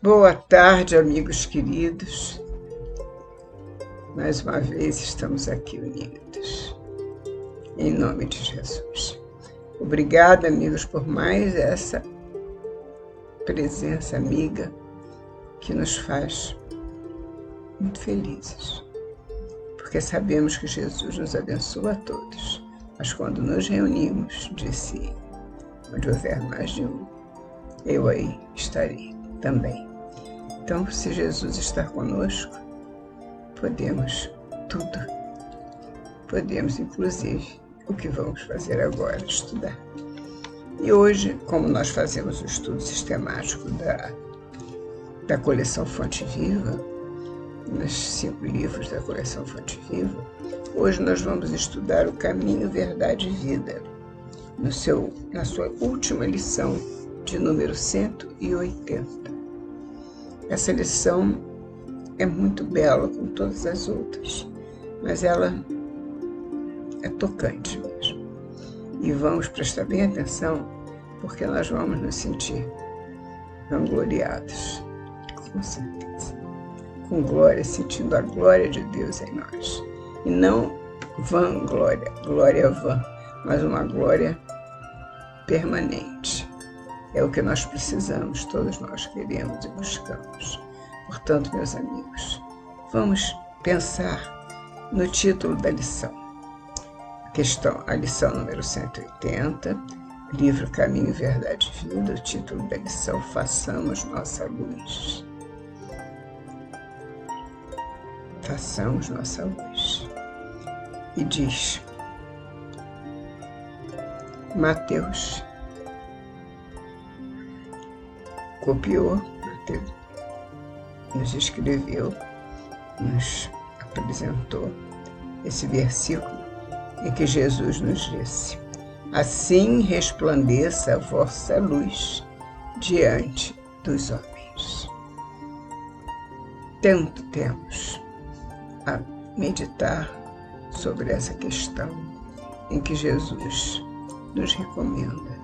Boa tarde, amigos queridos. Mais uma vez estamos aqui unidos, em nome de Jesus. Obrigada, amigos, por mais essa presença amiga que nos faz muito felizes, porque sabemos que Jesus nos abençoa a todos, mas quando nos reunimos, disse, onde houver mais de um, eu aí estarei também. Então, se Jesus está conosco, podemos tudo. Podemos, inclusive, o que vamos fazer agora, estudar. E hoje, como nós fazemos o estudo sistemático da coleção Fonte Viva, nos 5 livros da coleção Fonte Viva, hoje nós vamos estudar o Caminho, Verdade e Vida, na sua última lição, de número 180. Essa lição é muito bela, como todas as outras, mas ela é tocante mesmo. E vamos prestar bem atenção, porque nós vamos nos sentir vangloriados, com certeza. Com glória, sentindo a glória de Deus em nós. E não vanglória, glória vã, mas uma glória permanente. É o que nós precisamos, todos nós queremos e buscamos. Portanto, meus amigos, vamos pensar no título da lição. A lição número 180, livro Caminho, Verdade e Vida, o título da lição, Façamos Nossa Luz. Façamos nossa luz. E diz, Mateus copiou, Mateus nos escreveu, nos apresentou esse versículo em que Jesus nos disse, assim resplandeça a vossa luz diante dos homens. Tanto temos a meditar sobre essa questão em que Jesus nos recomenda,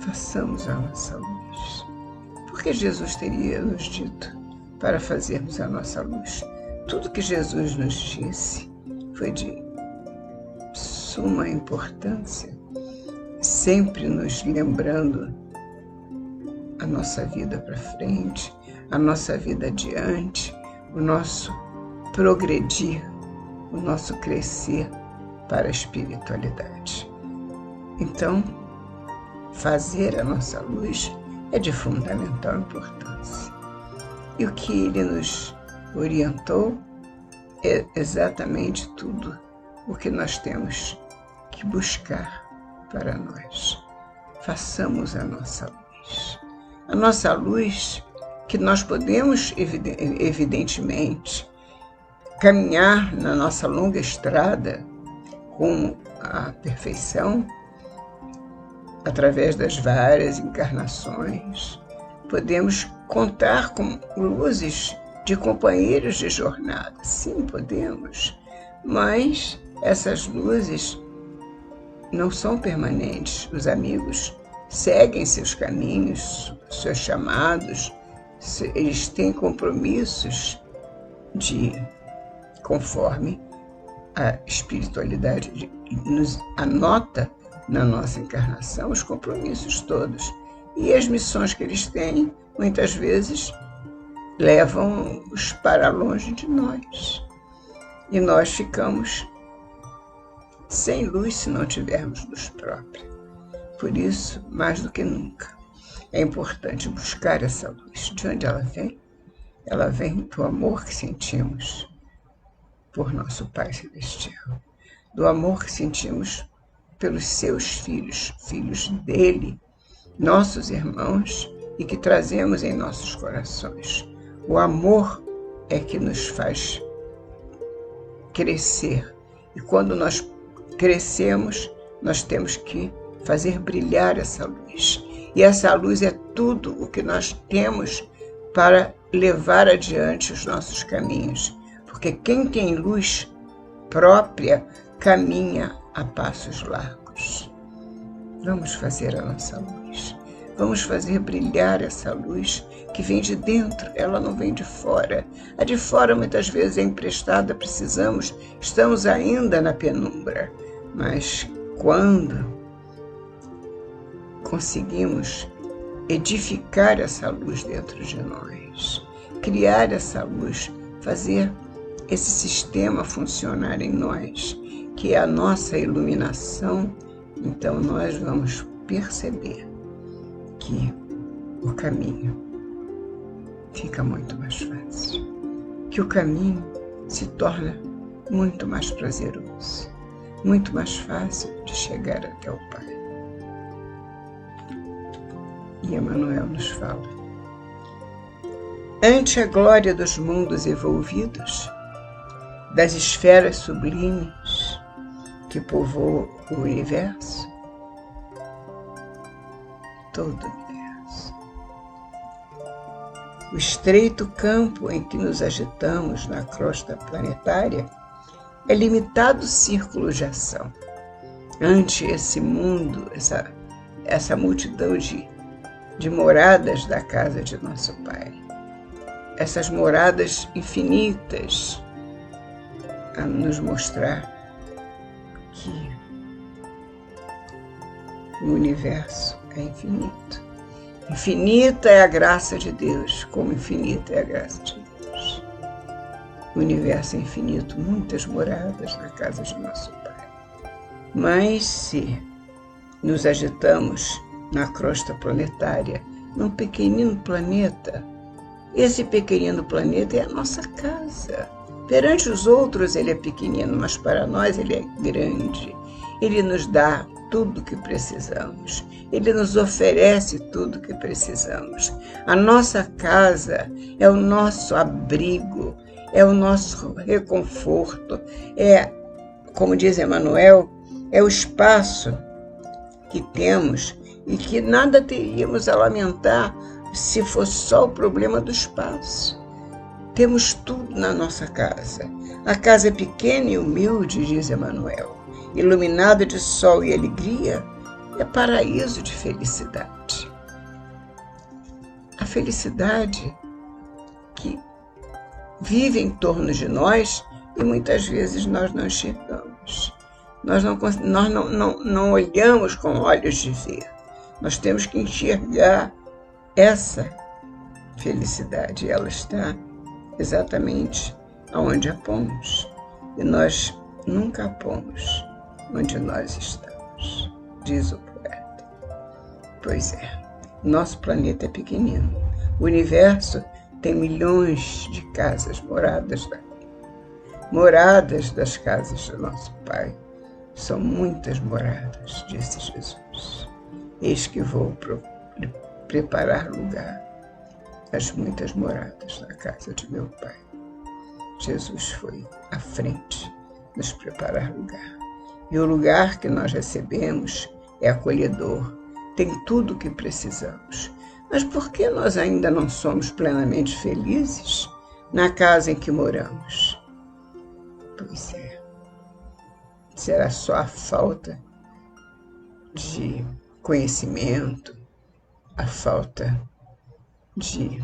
façamos a nossa luz. Porque Jesus teria nos dito para fazermos a nossa luz? Tudo que Jesus nos disse foi de suma importância, sempre nos lembrando a nossa vida para frente, a nossa vida adiante, o nosso progredir, o nosso crescer para a espiritualidade. Então, fazer a nossa luz é de fundamental importância. E o que ele nos orientou é exatamente tudo o que nós temos que buscar para nós. Façamos a nossa luz. A nossa luz, que nós podemos, evidentemente, caminhar na nossa longa estrada com a perfeição, através das várias encarnações, podemos contar com luzes de companheiros de jornada. Sim, podemos, mas essas luzes não são permanentes. Os amigos seguem seus caminhos, seus chamados, eles têm compromissos conforme a espiritualidade nos anota na nossa encarnação, os compromissos todos. E as missões que eles têm, muitas vezes, levam-os para longe de nós. E nós ficamos sem luz se não tivermos luz própria. Por isso, mais do que nunca, é importante buscar essa luz. De onde ela vem? Ela vem do amor que sentimos por nosso Pai Celestial, do amor que sentimos pelos seus filhos, filhos dele, nossos irmãos, e que trazemos em nossos corações. O amor é que nos faz crescer. E quando nós crescemos, nós temos que fazer brilhar essa luz. E essa luz é tudo o que nós temos para levar adiante os nossos caminhos. Porque quem tem luz própria caminha a passos largos. Vamos fazer a nossa luz. Vamos fazer brilhar essa luz que vem de dentro, ela não vem de fora. A de fora muitas vezes é emprestada, estamos ainda na penumbra. Mas quando conseguimos edificar essa luz dentro de nós, criar essa luz, fazer esse sistema funcionar em nós, que é a nossa iluminação, então nós vamos perceber que o caminho fica muito mais fácil, que o caminho se torna muito mais prazeroso, muito mais fácil de chegar até o Pai. E Emmanuel nos fala: ante a glória dos mundos evolvidos, das esferas sublimes que povoam o universo, todo o universo, o estreito campo em que nos agitamos na crosta planetária é limitado círculo de ação. Ante esse mundo, essa multidão de moradas da casa de nosso Pai, essas moradas infinitas, a nos mostrar que o universo é infinito. Infinita é a graça de Deus, como infinita é a graça de Deus. O universo é infinito, muitas moradas na casa de nosso Pai. Mas se nos agitamos na crosta planetária, num pequenino planeta, esse pequenino planeta é a nossa casa. Perante os outros ele é pequenino, mas para nós ele é grande. Ele nos dá tudo o que precisamos. Ele nos oferece tudo o que precisamos. A nossa casa é o nosso abrigo, é o nosso reconforto, é, como diz Emmanuel, é o espaço que temos e que nada teríamos a lamentar se fosse só o problema do espaço. Temos tudo na nossa casa. A casa é pequena e humilde, diz Emmanuel, iluminada de sol e alegria, é paraíso de felicidade. A felicidade que vive em torno de nós e muitas vezes nós não enxergamos. Nós não olhamos com olhos de ver. Nós temos que enxergar essa felicidade. Ela está exatamente aonde a pomos. E nós nunca a pomos onde nós estamos, diz o poeta. Pois é, nosso planeta é pequenino. O universo tem milhões de casas, moradas das casas do nosso Pai. São muitas moradas, disse Jesus. Eis que vou preparar lugar às muitas moradas na casa de meu Pai. Jesus foi à frente nos preparar lugar. E o lugar que nós recebemos é acolhedor, tem tudo o que precisamos. Mas por que nós ainda não somos plenamente felizes na casa em que moramos? Pois é, será só a falta de conhecimento, a falta de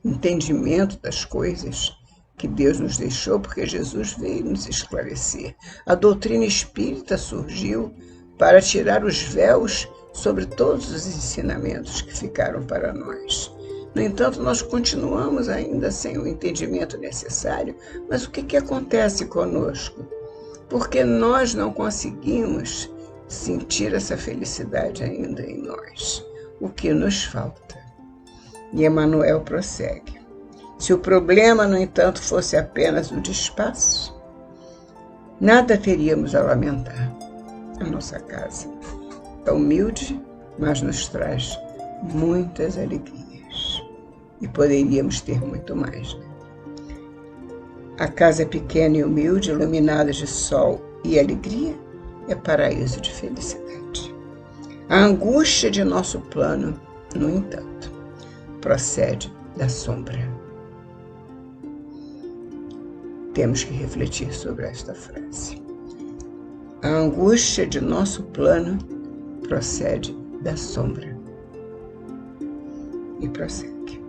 entendimento das coisas que Deus nos deixou, porque Jesus veio nos esclarecer. A doutrina espírita surgiu para tirar os véus sobre todos os ensinamentos que ficaram para nós. No entanto, nós continuamos ainda sem o entendimento necessário, mas o que acontece conosco? Porque nós não conseguimos sentir essa felicidade ainda em nós. O que nos falta? E Emmanuel prossegue. Se o problema, no entanto, fosse apenas o de espaço, nada teríamos a lamentar. A nossa casa é humilde, mas nos traz muitas alegrias. E poderíamos ter muito mais, né? A casa é pequena e humilde, iluminada de sol e alegria, é paraíso de felicidade. A angústia de nosso plano, no entanto, procede da sombra. Temos que refletir sobre esta frase. A angústia de nosso plano procede da sombra. E prossegue.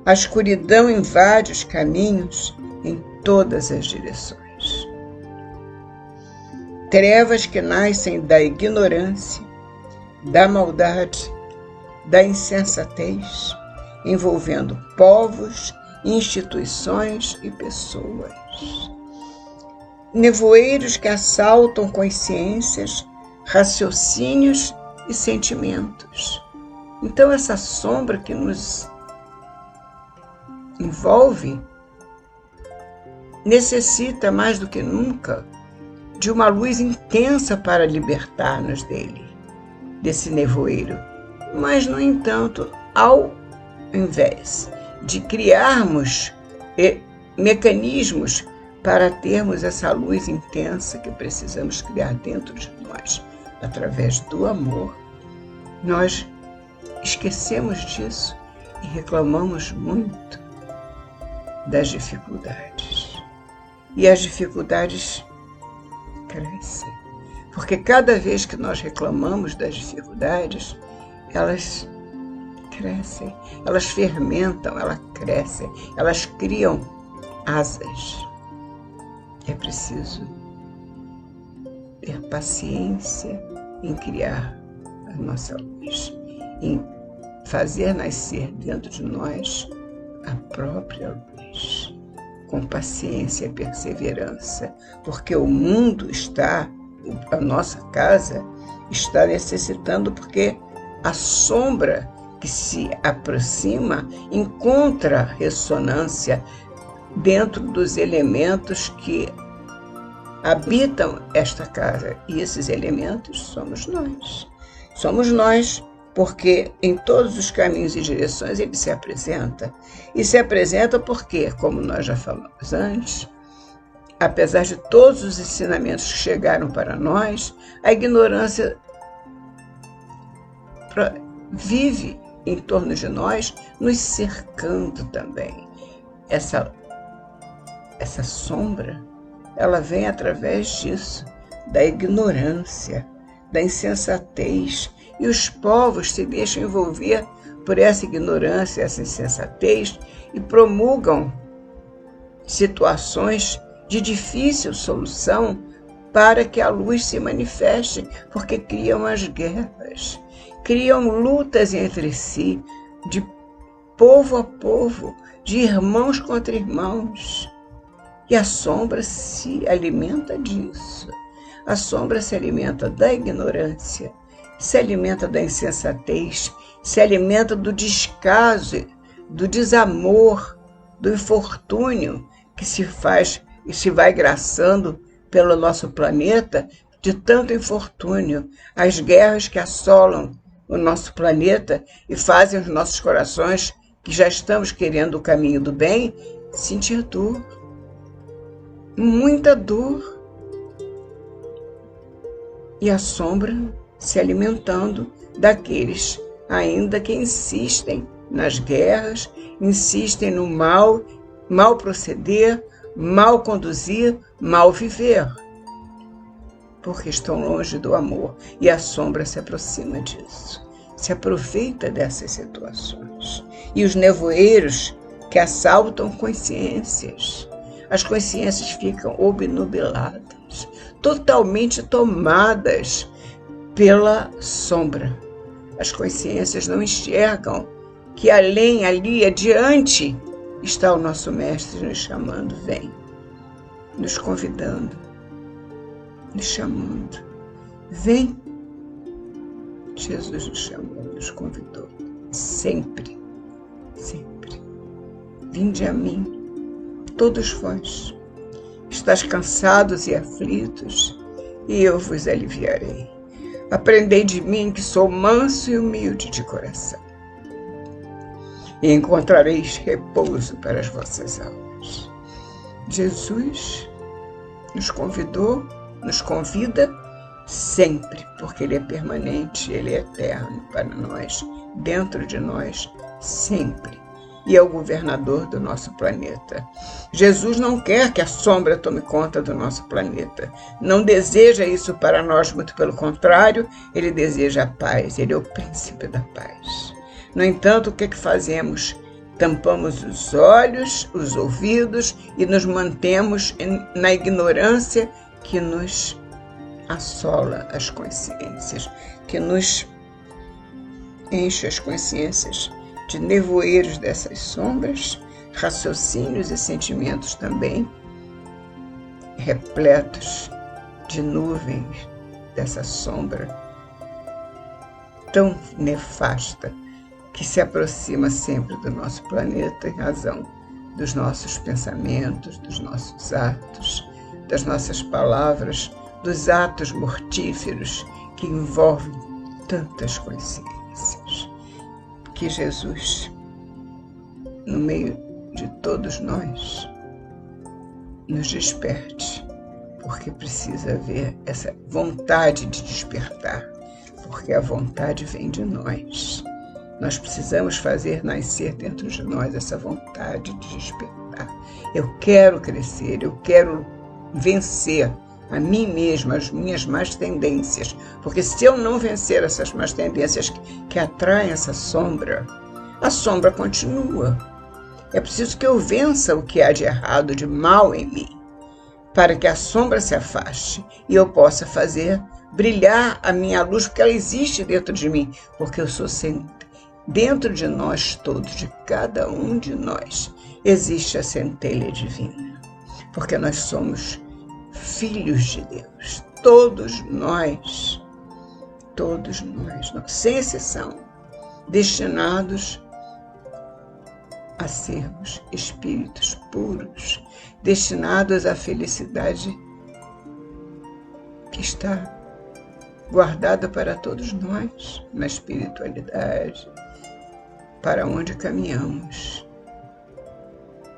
A escuridão invade os caminhos em todas as direções. Trevas que nascem da ignorância, da maldade, da insensatez, envolvendo povos, instituições e pessoas. Nevoeiros que assaltam consciências, raciocínios e sentimentos. Então, essa sombra que nos envolve necessita mais do que nunca de uma luz intensa para libertar-nos desse nevoeiro. Mas, no entanto, ao invés de criarmos mecanismos para termos essa luz intensa que precisamos criar dentro de nós, através do amor, nós esquecemos disso e reclamamos muito das dificuldades. E as dificuldades crescem, porque cada vez que nós reclamamos das dificuldades, elas crescem, elas fermentam, elas crescem, elas criam asas. É preciso ter paciência em criar a nossa luz, em fazer nascer dentro de nós a própria luz, com paciência e perseverança, porque o mundo a nossa casa está necessitando, porque a sombra que se aproxima encontra ressonância dentro dos elementos que habitam esta casa. E esses elementos somos nós. Somos nós, porque em todos os caminhos e direções ele se apresenta. E se apresenta porque, como nós já falamos antes, apesar de todos os ensinamentos que chegaram para nós, a ignorância vive em torno de nós, nos cercando também. Essa sombra, ela vem através disso, da ignorância, da insensatez, e os povos se deixam envolver por essa ignorância, essa insensatez, e promulgam situações de difícil solução para que a luz se manifeste, porque criam as guerras, criam lutas entre si, de povo a povo, de irmãos contra irmãos. E a sombra se alimenta disso. A sombra se alimenta da ignorância, se alimenta da insensatez, se alimenta do descaso, do desamor, do infortúnio que se faz e se vai graçando pelo nosso planeta, de tanto infortúnio, as guerras que assolam o nosso planeta e fazem os nossos corações, que já estamos querendo o caminho do bem, sentir dor, muita dor. E a sombra se alimentando daqueles ainda que insistem nas guerras, insistem no mal proceder, mal conduzir, mal viver, porque estão longe do amor, e a sombra se aproxima disso, se aproveita dessas situações. E os nevoeiros que assaltam consciências, as consciências ficam obnubiladas, totalmente tomadas pela sombra. As consciências não enxergam que além, ali, adiante, está o nosso Mestre nos chamando, vem, nos convidando, nos chamando, vem. Jesus nos chamou, nos convidou, sempre, sempre. Vinde a mim, todos vós, estáis cansados e aflitos, e eu vos aliviarei. Aprendei de mim, que sou manso e humilde de coração, e encontrareis repouso para as vossas almas. Jesus nos convidou, nos convida sempre, porque Ele é permanente, Ele é eterno para nós, dentro de nós, sempre. E é o governador do nosso planeta. Jesus não quer que a sombra tome conta do nosso planeta. Não deseja isso para nós, muito pelo contrário, Ele deseja a paz, Ele é o príncipe da paz. No entanto, o que fazemos? tampamos os olhos, os ouvidos e nos mantemos na ignorância que nos assola as consciências, que nos enche as consciências de nevoeiros dessas sombras, raciocínios e sentimentos também repletos de nuvens dessa sombra tão nefasta que se aproxima sempre do nosso planeta em razão dos nossos pensamentos, dos nossos atos, das nossas palavras, dos atos mortíferos que envolvem tantas consciências. Que Jesus, no meio de todos nós, nos desperte, porque precisa haver essa vontade de despertar, porque a vontade vem de nós. Nós precisamos fazer nascer dentro de nós essa vontade de despertar. Eu quero crescer, eu quero vencer a mim mesma, as minhas más tendências, porque se eu não vencer essas más tendências que atraem essa sombra, a sombra continua. É preciso que eu vença o que há de errado, de mal em mim, para que a sombra se afaste e eu possa fazer brilhar a minha luz, porque ela existe dentro de mim, porque eu sou dentro de nós todos, de cada um de nós, existe a centelha divina, porque nós somos filhos de Deus, todos nós, sem exceção, destinados a sermos espíritos puros, destinados à felicidade que está guardada para todos nós na espiritualidade, para onde caminhamos.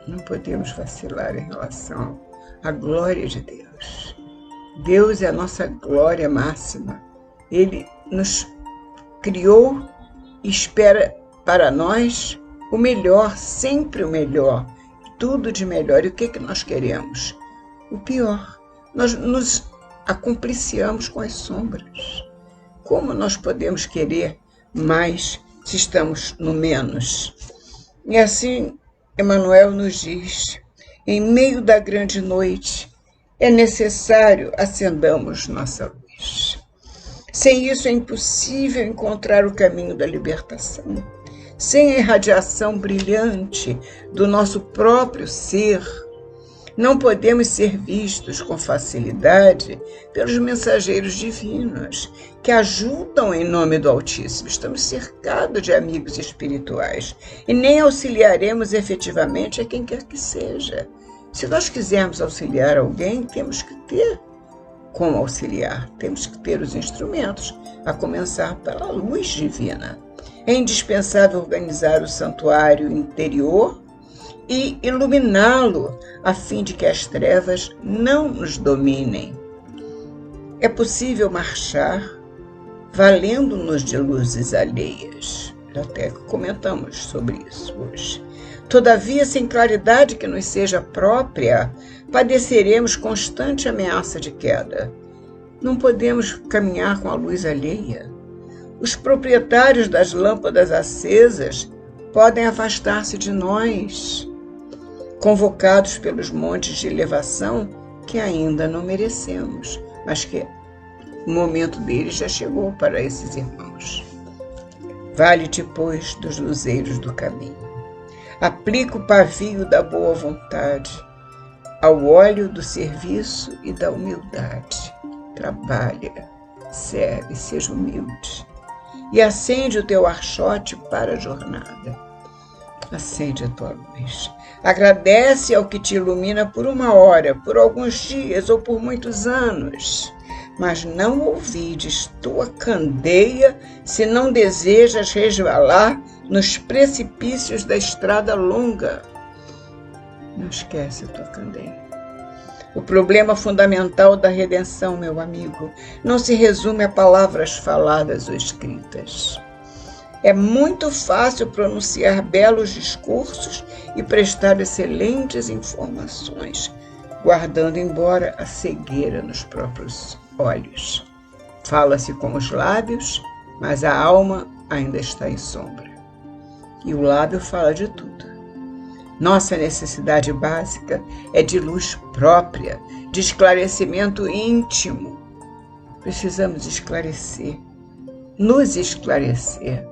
Não podemos vacilar em relação à glória de Deus. Deus é a nossa glória máxima. Ele nos criou e espera para nós o melhor, sempre o melhor, tudo de melhor. E o que nós queremos? O pior. Nós nos acompliciamos com as sombras. Como nós podemos querer mais se estamos no menos? E assim, Emmanuel nos diz, em meio da grande noite, é necessário acendamos nossa luz. Sem isso é impossível encontrar o caminho da libertação. Sem a irradiação brilhante do nosso próprio ser, não podemos ser vistos com facilidade pelos mensageiros divinos que ajudam em nome do Altíssimo. Estamos cercados de amigos espirituais e nem auxiliaremos efetivamente a quem quer que seja. Se nós quisermos auxiliar alguém, temos que ter como auxiliar, temos que ter os instrumentos, a começar pela luz divina. É indispensável organizar o santuário interior e iluminá-lo, a fim de que as trevas não nos dominem. É possível marchar valendo-nos de luzes alheias. Até comentamos sobre isso hoje. Todavia, sem claridade que nos seja própria, padeceremos constante ameaça de queda. Não podemos caminhar com a luz alheia. Os proprietários das lâmpadas acesas podem afastar-se de nós, convocados pelos montes de elevação que ainda não merecemos, mas que o momento deles já chegou para esses irmãos. Vale-te, pois, dos luzeiros do caminho. Aplica o pavio da boa vontade ao óleo do serviço e da humildade. Trabalha, serve, seja humilde. E acende o teu archote para a jornada. Acende a tua luz. Agradece ao que te ilumina por uma hora, por alguns dias ou por muitos anos. Mas não ouvides tua candeia se não desejas resvalar nos precipícios da estrada longa. Não esquece a tua candeia. O problema fundamental da redenção, meu amigo, não se resume a palavras faladas ou escritas. É muito fácil pronunciar belos discursos e prestar excelentes informações, guardando embora a cegueira nos próprios olhos. Fala-se com os lábios, mas a alma ainda está em sombra. E o lábio fala de tudo. Nossa necessidade básica é de luz própria, de esclarecimento íntimo. Precisamos esclarecer, nos esclarecer,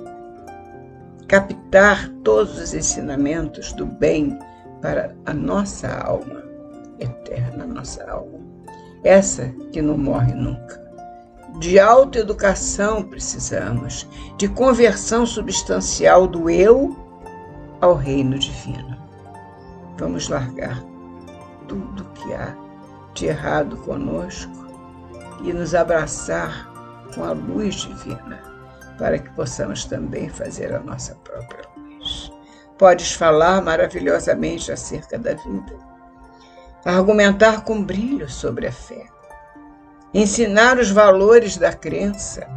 captar todos os ensinamentos do bem para a nossa alma eterna, nossa alma, essa que não morre nunca. De autoeducação precisamos, de conversão substancial do eu ao reino divino. Vamos largar tudo que há de errado conosco e nos abraçar com a luz divina, para que possamos também fazer a nossa própria luz. Podes falar maravilhosamente acerca da vida, argumentar com brilho sobre a fé, ensinar os valores da crença,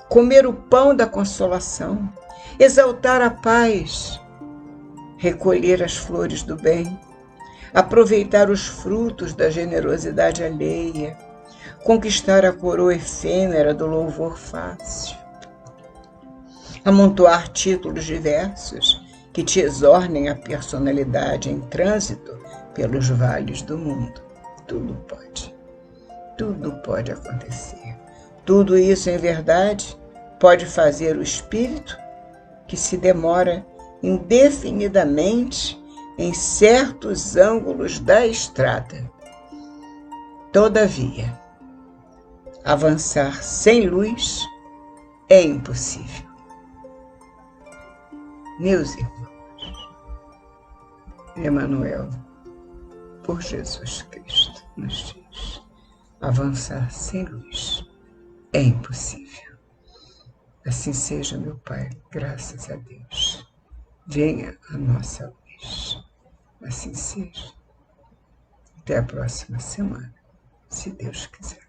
comer o pão da consolação, exaltar a paz, recolher as flores do bem, aproveitar os frutos da generosidade alheia, conquistar a coroa efêmera do louvor fácil, amontoar títulos diversos que te exornem a personalidade em trânsito pelos vales do mundo. Tudo pode acontecer. Tudo isso, em verdade, pode fazer o espírito que se demora indefinidamente em certos ângulos da estrada. Todavia, avançar sem luz é impossível. Meus irmãos, Emmanuel, por Jesus Cristo, nos diz: avançar sem luz é impossível. Assim seja, meu Pai, graças a Deus. Venha a nossa luz. Assim seja. Até a próxima semana, se Deus quiser.